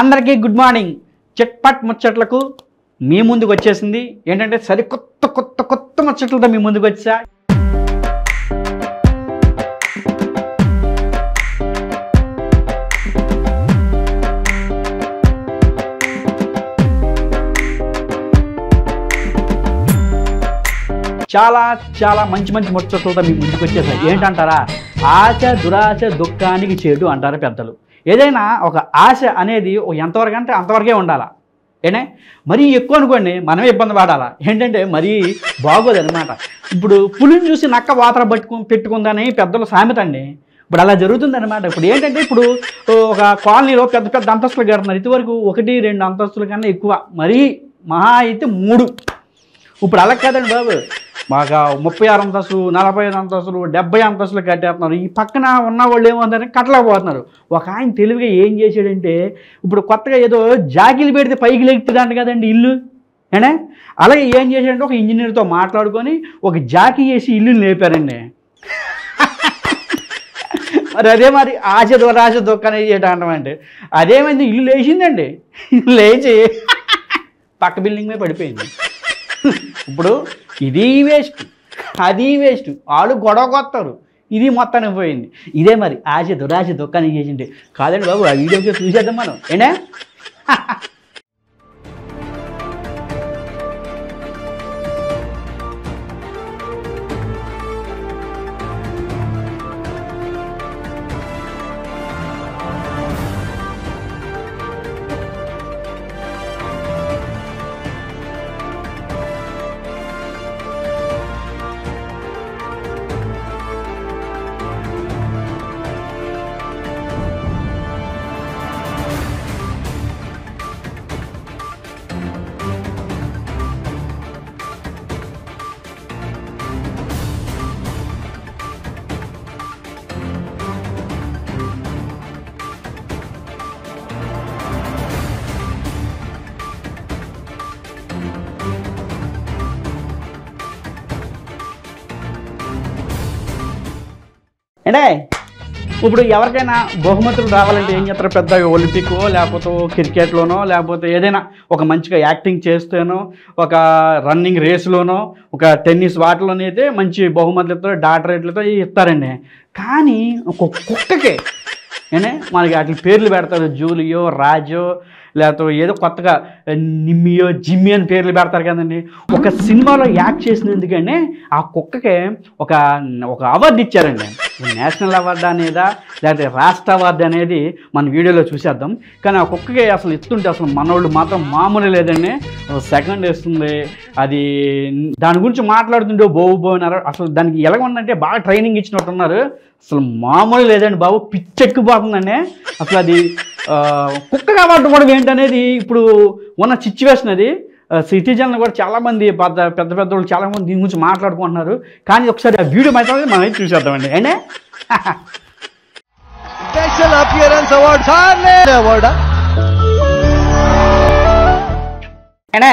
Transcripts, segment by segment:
అందరికీ good morning. చిట్పట్ ముచ్చట్లకు మీ ముందుకు వచ్చేసింది. ఏంటంటే సరి కొత్త కొత్త కొత్త ముచ్చట్లతో మీ ముందుకు వచ్చా. చాలా చాలా మంచి మంచి ముచ్చట్లతో మీ ముందుకు వచ్చేసాయి. ఏంటంటారా? ఆశ దురాశ దుఃఖానికి చేటు అంటారు పెద్దలు. ఏదైనా ఒక ఆశ అనేది ఎంతవరకు అంటే అంతవరకే ఉండాలా. ఏనే మరీ ఎక్కువ అనుకోండి మనమే ఇబ్బంది పడాలా. ఏంటంటే మరీ బాగోదన్నమాట. ఇప్పుడు పులిని చూసి నక్క వాతర పెట్టుకుందని పెద్దలు సామెత అండి. ఇప్పుడు అలా జరుగుతుందన్నమాట. ఇప్పుడు ఏంటంటే ఇప్పుడు ఒక కాలనీలో పెద్ద పెద్ద అంతస్తులు కడుతున్నారు. ఇదివరకు 1-2 అంతస్తుల కన్నా ఎక్కువ, మరీ మహా అయితే 3. ఇప్పుడు అలా కాదండి బాబు, మాకు 36 అంతస్తులు, 45 అంతస్తులు, 70 అంతస్తులు కట్టేస్తున్నారు. ఈ పక్కన ఉన్న వాళ్ళు ఏమవుతారని కట్టలేకపోతున్నారు. ఒక ఆయన తెలివిగా ఏం చేశాడంటే, ఇప్పుడు కొత్తగా ఏదో జాకీలు పెడితే పైకి లెగుతుందంట కదండి ఇల్లు. ఏనే అలాగే ఏం చేశాడంటే ఒక ఇంజనీర్తో మాట్లాడుకొని ఒక జాకీ వేసి ఇల్లుని లేపారండి. మరి అదే మరి ఆశ దురాశ దుఃఖాన్ని చేయటం అదేమైంది, ఇల్లు లేచిందండి. లేచి పక్క బిల్డింగ్ మీద పడిపోయింది. ఇప్పుడు ఇది వేస్ట్, అది వేస్ట్, వాళ్ళు గొడవ కొత్తారు, ఇది మొత్తానికి పోయింది. ఇదే మరి ఆశ దురాశ దుఃఖాన్ని చేసిండే కాదండి బాబు. ఆ వీడియోకి చూసేద్దాం మనం. ఏనా అంటే ఇప్పుడు ఎవరికైనా బహుమతులు రావాలంటే ఏం చేస్తారు? పెద్ద ఒలింపికో లేకపోతే క్రికెట్లోనో లేకపోతే ఏదైనా ఒక మంచిగా యాక్టింగ్ చేస్తేనో ఒక రన్నింగ్ రేసులోనో ఒక టెన్నిస్ వాటిలోనో అయితే మంచి బహుమతులతో డాక్టరేట్లతో ఇస్తారండి. కానీ ఒక కుక్కకే మనకి వాటి పేర్లు పెడతారు. జూలియో, రాజో, లేకపోతే ఏదో కొత్తగా నిమ్మియో, జిమ్మి అని పేర్లు పెడతారు కదండి. ఒక సినిమాలో యాక్ట్ చేసినందుకనే ఆ కుక్కకే ఒక అవార్డు ఇచ్చారండి. నేషనల్ అవార్డు అనేదా లేకపోతే రాష్ట్ర అవార్డు అనేది మన వీడియోలో చూసేద్దాం. కానీ ఆ కుక్కకి అసలు ఇస్తుంటే అసలు మనోళ్ళు మాత్రం మామూలు లేదండి. సెకండ్ వేస్తుంది. అది దాని గురించి మాట్లాడుతుంటే బోన్నారు. అసలు దానికి ఎలాగ ఉందంటే బాగా ట్రైనింగ్ ఇచ్చినట్టున్నారు. అసలు మామూలు లేదండి బాబు, పిచ్చెక్కిపోతుందండి. అసలు అది కుక్కగా పట్టుకోవడం ఏంటనేది ఇప్పుడు ఉన్న సిచ్యువేషన్. అది సిటిజన్లు కూడా చాలామంది పెద్ద వాళ్ళు చాలామంది దీని గురించి మాట్లాడుకుంటున్నారు. కానీ ఒకసారి ఆ వీడియో మాత్రం మనం చూసేద్దామండి. అయినా అయినా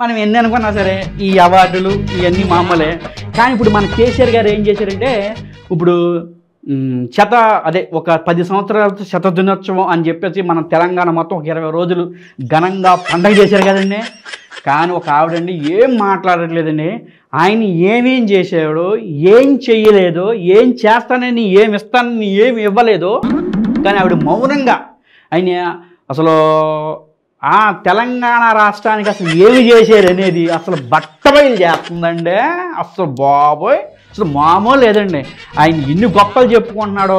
మనం ఎన్ని అనుకున్నా సరే ఈ అవార్డులు ఇవన్నీ మామూలే. కానీ ఇప్పుడు మన కేసీఆర్ గారు ఏం చేశారంటే, ఇప్పుడు ఒక 10 సంవత్సరాలతో శత దినోత్సవం అని చెప్పేసి మన తెలంగాణ మొత్తం ఒక 20 రోజులు ఘనంగా పండగ చేశారు కదండి. కానీ ఒక ఆవిడండి ఏం మాట్లాడట్లేదండి. ఆయన ఏమేం చేసాడో, ఏం చెయ్యలేదో, ఏం చేస్తానని, ఏమి ఇస్తానని ఏమి ఇవ్వలేదో, కానీ ఆవిడ మౌనంగా ఆయన అసలు ఆ తెలంగాణ రాష్ట్రానికి అసలు ఏమి చేశారు అనేది అసలు బట్టబయలు చేస్తుందండి. అసలు బాబోయ్, అసలు మామూలు లేదండి. ఆయన ఎన్ని గొప్పలు చెప్పుకుంటున్నాడో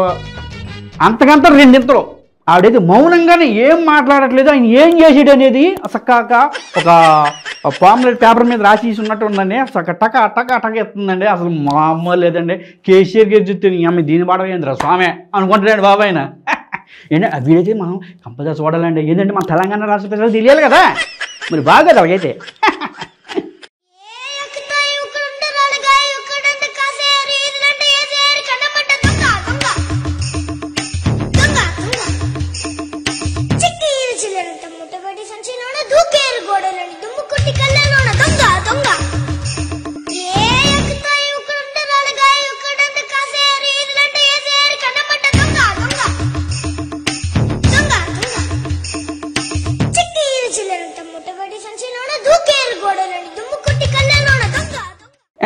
అంతకంత రెండింతలు. ఆవిడైతే మౌనంగానే ఏం మాట్లాడట్లేదు. ఆయన ఏం చేసాడు అనేది చక్కక ఒక పాంప్లెట్ పేపర్ మీద రాసి ఉన్నట్టు ఉందండి. అసలు టక టక టక ఎత్తుందండి. అసలు మామూలు లేదండి. కేసీఆర్ గారు చూస్తే ఆమె దీని పడవేంద్ర స్వామి అనుకుంటున్నాడు బాబు ఆయన. ఏంటంటే ఆ వీడైతే మనం కంపల్సరీ చూడాలండి. ఏంటంటే మన తెలంగాణ రాష్ట్ర ప్రజలు తెలియాలి కదా. మరి బాగా అలాగైతే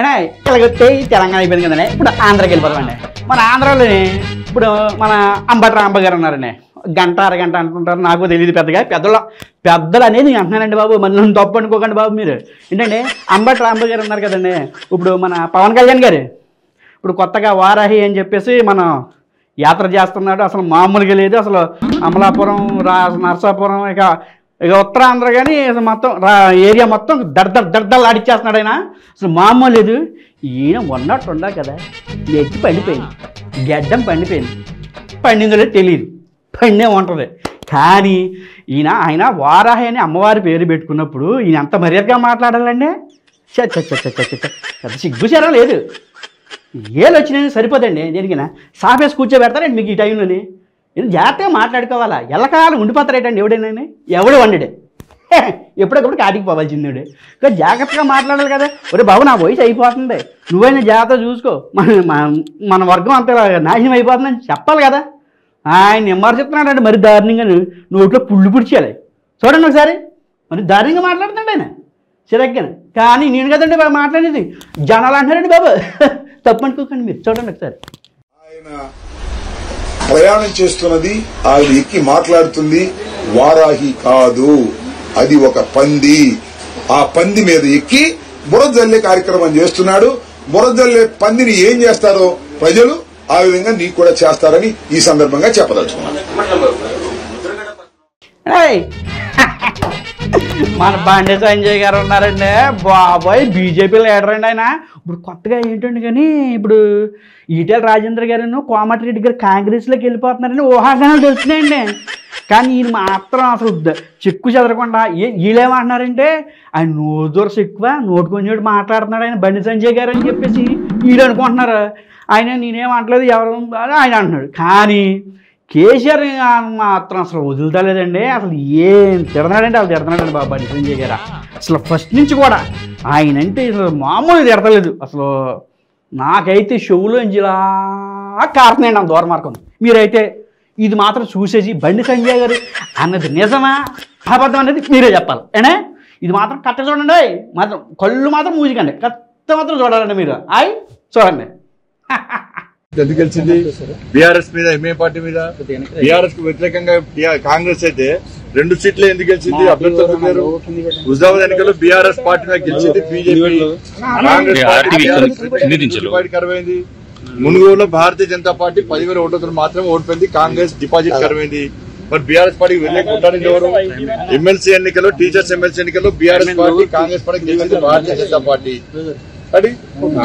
అంటే ఇలాగొస్తే తెలంగాణ అయిపోయింది కదండి. ఇప్పుడు ఆంధ్రాకి వెళ్ళిపోతామండి. మన ఆంధ్రాలోని ఇప్పుడు మన అంబటి రాంబాబు గారు ఉన్నారండి. గంట అరగంట అంటుంటారు, నాకు తెలియదు పెద్దగా. పెద్దలు అనేది అంటున్నానండి బాబు, మరి నన్ను తప్పు అనుకోకండి బాబు మీరు. ఏంటంటే అంబటి రాంబాబు గారు ఉన్నారు కదండి. ఇప్పుడు మన పవన్ కళ్యాణ్ గారు ఇప్పుడు కొత్తగా వారాహి అని చెప్పేసి మనం యాత్ర చేస్తున్నాడు. అసలు మామూలుగా లేదు. అసలు అమలాపురం, నరసాపురం, ఇక ఉత్తరాంధ్ర కానీ మొత్తం ఏరియా మొత్తం దడ్డలు ఆడిచ్చేస్తున్నాడు ఆయన. అసలు మామూలు లేదు. ఈయన ఉన్నట్టు ఉండా కదా, నెత్తి పండిపోయింది, గడ్డం పండిపోయింది, పండిందో తెలియదు, పండే ఉంటుంది. కానీ ఆయన వారాహి అని అమ్మవారి పేరు పెట్టుకున్నప్పుడు ఈయన ఎంత మర్యాదగా మాట్లాడాలండి. సిగ్గుచారం లేదు. ఏళ్ళు వచ్చినాయి సరిపోదండి. దేనికైనా సాఫేసి కూర్చోబెడతారండి మీకు ఈ టైంలోని. జాగ్రత్తగా మాట్లాడుకోవాలా. ఎల్లకాలం ఉండిపోతారేటండి ఎవడైనా. ఎవడు వండడే ఎప్పుడెప్పుడు కాటికి పోవాల్సిందే. ఇంకా జాగ్రత్తగా మాట్లాడాలి కదా. ఒరే బాబు నా వయసు అయిపోతుంది, నువ్వైనా జాగ్రత్త చూసుకో, మన వర్గం అంత నాశనం అయిపోతుందని చెప్పాలి కదా. ఆయన విమర్శిస్తున్నాడంటే మరి దారుణంగా నోట్లో పుళ్ళు పుడిచేయాలి. చూడండి ఒకసారి, మరి దారుణంగా మాట్లాడుతున్నాడు ఆయన చిరగ్గానే. కానీ నేను కదండి మాట్లాడేది, జనాలు అంటారండి బాబు. తప్పనుకోకండి మీరు, చూడండి ఒకసారి. ఆయన ప్రయాణం చేస్తున్నది, ఆయన ఎక్కి మాట్లాడుతుంది వారాహి కాదు, అది ఒక పంది. ఆ పంది మీద ఎక్కి బురద జల్లే కార్యక్రమం చేస్తున్నాడు. బురద జల్లే పందిని ఏం చేస్తారో ప్రజలు ఆ విధంగా నీకు కూడా చేస్తారని ఈ సందర్భంగా చెప్పదలుచుకున్నాను. మన బండి సంజయ్ గారు ఉన్నారండి బాబాయ్, బీజేపీ లీడర్ అండి ఆయన. ఇప్పుడు కొత్తగా ఏంటండి కానీ ఇప్పుడు ఈటెల రాజేంద్ర గారు, కోమటిరెడ్డి గారు కాంగ్రెస్లోకి వెళ్ళిపోతున్నారని ఊహాగానాలు తెలుస్తున్నాయండి. కానీ ఈయన మాత్రం అసలు చెక్కు చెదరకుండా వీళ్ళేమంటున్నారంటే ఆయన నోదూరస ఎక్కువ, నోటుకొంచెడు మాట్లాడుతున్నాడు ఆయన బండి సంజయ్ గారు అని చెప్పేసి వీళ్ళు అనుకుంటున్నారు. ఆయన నేనేమంటలేదు ఎవరు ఆయన అంటున్నాడు. కానీ కేసీఆర్ మాత్రం అసలు వదులుతలేదండి. అసలు ఏం తిడతాడంటే అసలు తిడతాడండి బాబు బండి సంజయ్ గారు. అసలు ఫస్ట్ నుంచి కూడా ఆయన అంటే అసలు మామూలు తిడతలేదు. అసలు నాకైతే షోలోంచి ఇలా కారుతున్నాయండి అంత దూరమార్గం. మీరైతే ఇది మాత్రం చూసేసి బండి సంజయ్ గారు అన్నది నిజమా అబద్ధం అనేది మీరే చెప్పాలి. ఏనా ఇది మాత్రం కట్ట చూడండి, మాత్రం కళ్ళు మాత్రం మూజికండి, కట్ట మాత్రం చూడాలండి మీరు. అయి చూడండి. ఎందుకు గెలిచింది? బీఆర్ఎస్ మీద, ఎంఏ పార్టీ మీద. బీఆర్ఎస్ కు వ్యతిరేకంగా కాంగ్రెస్ అయితే 2 సీట్లు ఎందుకు గెలిచింది? అభ్యర్థులు పేరు హుజాబాద్ ఎన్నికల్లో బీఆర్ఎస్ పార్టీ మీద గెలిచింది. బీజేపీ కాంగ్రెస్ పార్టీ కరువైంది. మునుగోలులో భారతీయ జనతా పార్టీ 10,000 ఓట్లతో మాత్రమే ఓడిపోయింది. కాంగ్రెస్ డిపాజిట్ కరువైంది. మరి బీఆర్ఎస్ పార్టీకి వ్యతిరేకంగా ఎవరు? ఎమ్మెల్సీ ఎన్నికల్లో, టీచర్స్ ఎమ్మెల్సీ ఎన్నికల్లో బీఆర్ఎస్ పార్టీ, కాంగ్రెస్ పార్టీ గెలిచింది భారతీయ జనతా పార్టీ. అది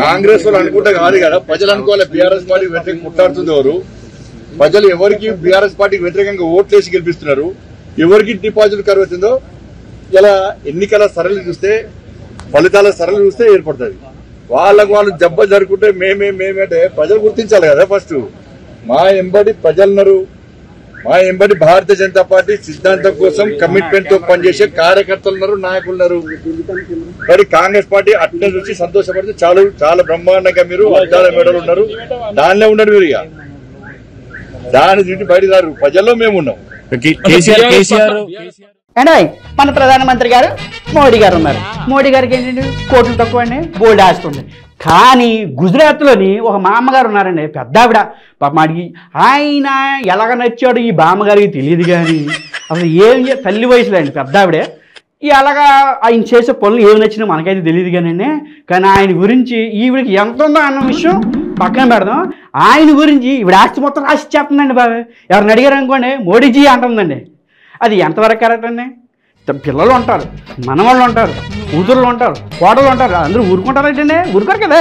కాంగ్రెస్ వాళ్ళు అనుకుంటే కాదు కదా, ప్రజలు అనుకోవాలి. బీఆర్ఎస్ పార్టీకి వ్యతిరేకంగా కొట్టాడుతుంది ఎవరు? ప్రజలు ఎవరికి బీఆర్ఎస్ పార్టీకి వ్యతిరేకంగా ఓట్లేసి గెలిపిస్తున్నారు, ఎవరికి డిపాజిట్ కరువుతుందో ఇలా ఎన్నికల సరళి చూస్తే, ఫలితాల సరళి చూస్తే ఏర్పడుతుంది. వాళ్ళకు వాళ్ళు జబ్బ జరుపుకుంటే మేమేంటే ప్రజలు గుర్తించాలి కదా. ఫస్ట్ మా ఎంబడి ప్రజలున్నారు, మా ఎంబడి భారతీయ జనతా పార్టీ సిద్ధాంతం కోసం కమిట్మెంట్ తో పనిచేసే కార్యకర్తలు ఉన్నారు, నాయకులు ఉన్నారు. మరి కాంగ్రెస్ పార్టీ అట్లా చూసి సంతోషపడితే చాలా బ్రహ్మాండంగా మీరు అద్దాల మెడలు ఉన్నారు, దానిలో ఉన్నారు మీరు. ఇక దాని నుండి బయట రారు. ప్రజల్లో మేము ఉన్నాం. అండి మన ప్రధానమంత్రి గారు మోడీ గారు ఉన్నారు. మోడీ గారికి ఏంటంటే కోట్లు తక్కువ అండి, బోల్డ్ ఆస్తుంది. కానీ గుజరాత్లోని ఒక మామగారు ఉన్నారండి, పెద్ద ఆవిడ. పాపం అడిగి ఆయన ఎలాగ నచ్చాడు ఈ బామ్మగారికి తెలియదు. కానీ అసలు ఏం తల్లి వయసులో అండి పెద్ద ఆవిడే. అలాగా ఆయన చేసే పనులు ఏమి నచ్చినా మనకైతే తెలియదు కానండి. కానీ ఆయన గురించి ఈవిడికి ఎంత ఉందో అన్న విషయం పక్కన పెడదాం. ఆయన గురించి ఈవిడ ఆస్తి మొత్తం రాసి చేస్తుందండి బాబు. ఎవరిని అడిగారు అనుకోండి మోడీజీ అంటుందండి. అది ఎంతవరకు కరెక్ట్ అండి? పిల్లలు ఉంటారు, మనవాళ్ళు ఉంటారు, కూతుర్లు ఉంటారు, కోడలు ఉంటారు, అందరూ ఊరుకుంటారంటండి, ఊరుకోరు కదా.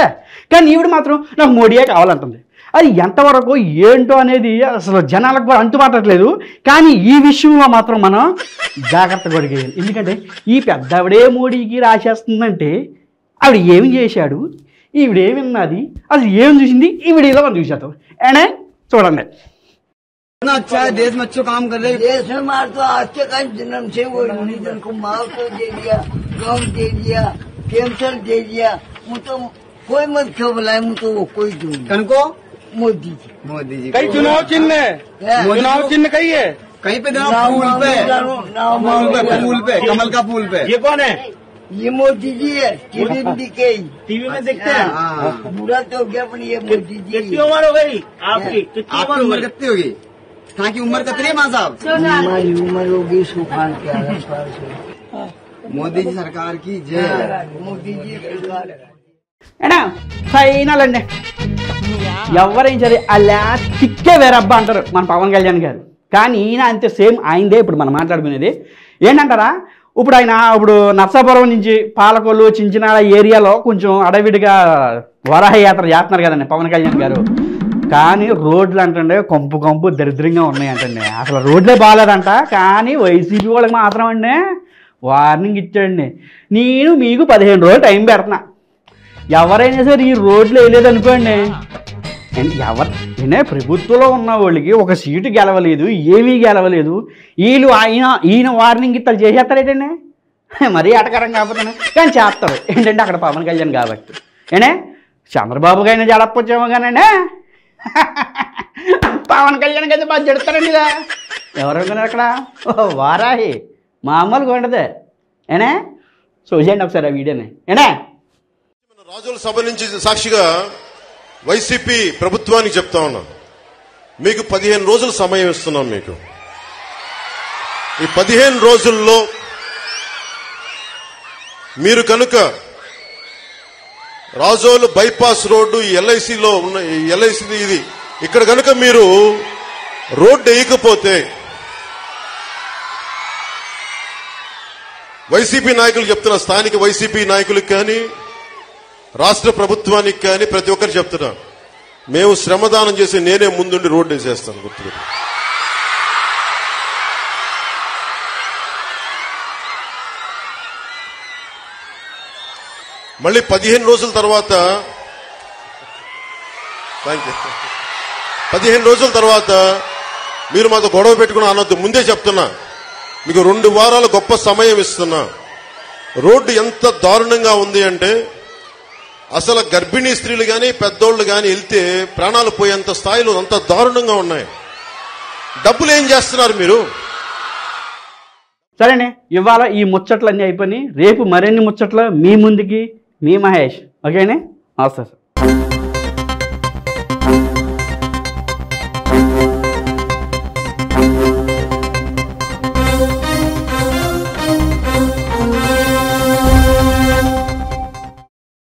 కానీ ఈవిడ మాత్రం నాకు మోడీయే కావాలంటుంది. అది ఎంతవరకు ఏంటో అనేది అసలు జనాలకు కూడా అంతుపట్టట్లేదు. కానీ ఈ విషయంలో మాత్రం మనం జాగ్రత్తగా అడిగేయాలి. ఎందుకంటే ఈ పెద్దవిడే మోడీకి రాసేస్తుందంటే ఆవిడ ఏమి చేశాడు, ఈవిడేమిన్నది, అసలు ఏం చూసింది, ఈ వీడియోలో మనం చూసేద్దాం. ఏనే చూడండి. अच्छा है, देश में अच्छे काम कर रहे हैं। देश में मार तो अच्छे का जन्म से वो निधन को माल तो दे दिया, गम दे दिया, कैंसर दे दिया। वो तो कोई मत क्यों बुलाए, वो तो कोई दूँ कनको मोदी जी। मोदी जी कई चुनाव चिन्ह है, चुनाव चिन्ह कहीं है, कहीं पे फूल पे, फूल पे, कमल का फूल पे। ये कौन है? ये मोदी जी है, टीवी में दिखे, टीवी में देखते हैं। बुरा तो हो गया, पर ये मोदी जी कितनी उम्र हो गई आपकी? कितनी उम्र हो गई? कितनी होगी? कहाँ की उम्र कितनी है मां साहब? हमारी उम्र होगी सुखान के 11 साल से। मोदी जी सरकार की जय। मोदी जी सरकार ఏనా ఫైనల్ అండి ఎవరైనా సరే ఆ లాస్ట్ కిక్కే వేరబ్బా అంటారు మన పవన్ కళ్యాణ్ గారు. కానీ ఈయన అంతే సేమ్ ఆయనదే ఇప్పుడు మనం మాట్లాడుకునేది. ఏంటంటారా, ఇప్పుడు నర్సాపురం నుంచి పాలకొల్లు చించినాడ ఏరియాలో కొంచెం అడవిడిగా వరాహ యాత్ర చేస్తున్నారు కదండి పవన్ కళ్యాణ్ గారు. కానీ రోడ్లు అంటండి కొంపు దరిద్రంగా ఉన్నాయంటండి. అసలు రోడ్లే బాగాలేదంట. కానీ వైసీపీ వాళ్ళకి మాత్రం అండి వార్నింగ్ ఇచ్చాడండి, నేను మీకు 15 రోజులు టైం పెడుతున్నా, ఎవరైనా సరే ఈ రోడ్లు వేయలేదనుకోండి, ప్రభుత్వంలో ఉన్న వాళ్ళకి ఒక సీటు గెలవలేదు, ఏమీ గెలవలేదు, ఈయన వార్నింగ్ ఇత్తలు చేసేస్తారేటండి. మరీ ఆటకరం కాకపోతే కానీ చేస్తారు. ఏంటంటే అక్కడ పవన్ కళ్యాణ్ కాబట్టి. చంద్రబాబుకి అయినా జడపొచ్చేమో కానండి, పవన్ కళ్యాణ్ అయితే బాగా జడుతారండి. ఇదా ఎవరనుకున్నారు అక్కడ వారాహి మామూలుగా ఉండదు. చూసేయండి ఒకసారి ఆ వీడియోని. రాజుల సభ నుంచి సాక్షిగా వైసీపీ ప్రభుత్వానికి చెప్తా ఉన్నా, మీకు 15 రోజులు సమయం ఇస్తున్నాం. మీకు ఈ 15 రోజుల్లో మీరు కనుక రాజోలు బైపాస్ రోడ్డు ఎల్ఐసిలో ఉన్న ఎల్ఐసి ఇది ఇక్కడ కనుక మీరు రోడ్డు వేయకపోతే వైసీపీ నాయకులు చెప్తున్నా, స్థానిక వైసీపీ నాయకులకు కానీ రాష్ట్ర ప్రభుత్వానికి కానీ ప్రతి ఒక్కరు చెప్తున్నా, మేము శ్రమదానం చేసి నేనే ముందుండి రోడ్డు వేసేస్తాను. గుర్తుపెట్టు. మళ్ళీ 15 రోజుల తర్వాత 15 రోజుల తర్వాత మీరు మాతో గొడవ పెట్టుకుని అనొద్దు. ముందే చెప్తున్నా, మీకు 2 వారాల గొప్ప సమయం ఇస్తున్నా. రోడ్డు ఎంత దారుణంగా ఉంది అంటే అసలు గర్భిణీ స్త్రీలు గాని పెద్దోళ్లు గాని వెళ్తే ప్రాణాలు పోయేంత స్థాయిలో అంత దారుణంగా ఉన్నాయి. డబ్బులు ఏం చేస్తున్నారు మీరు? సరేనే, ఇవాళ ఈ ముచ్చట్లన్నీ అయిపోయి రేపు మరిన్ని ముచ్చట్లు మీ ముందుకి మీ మహేష్. ఓకేనే, నమస్తే సార్.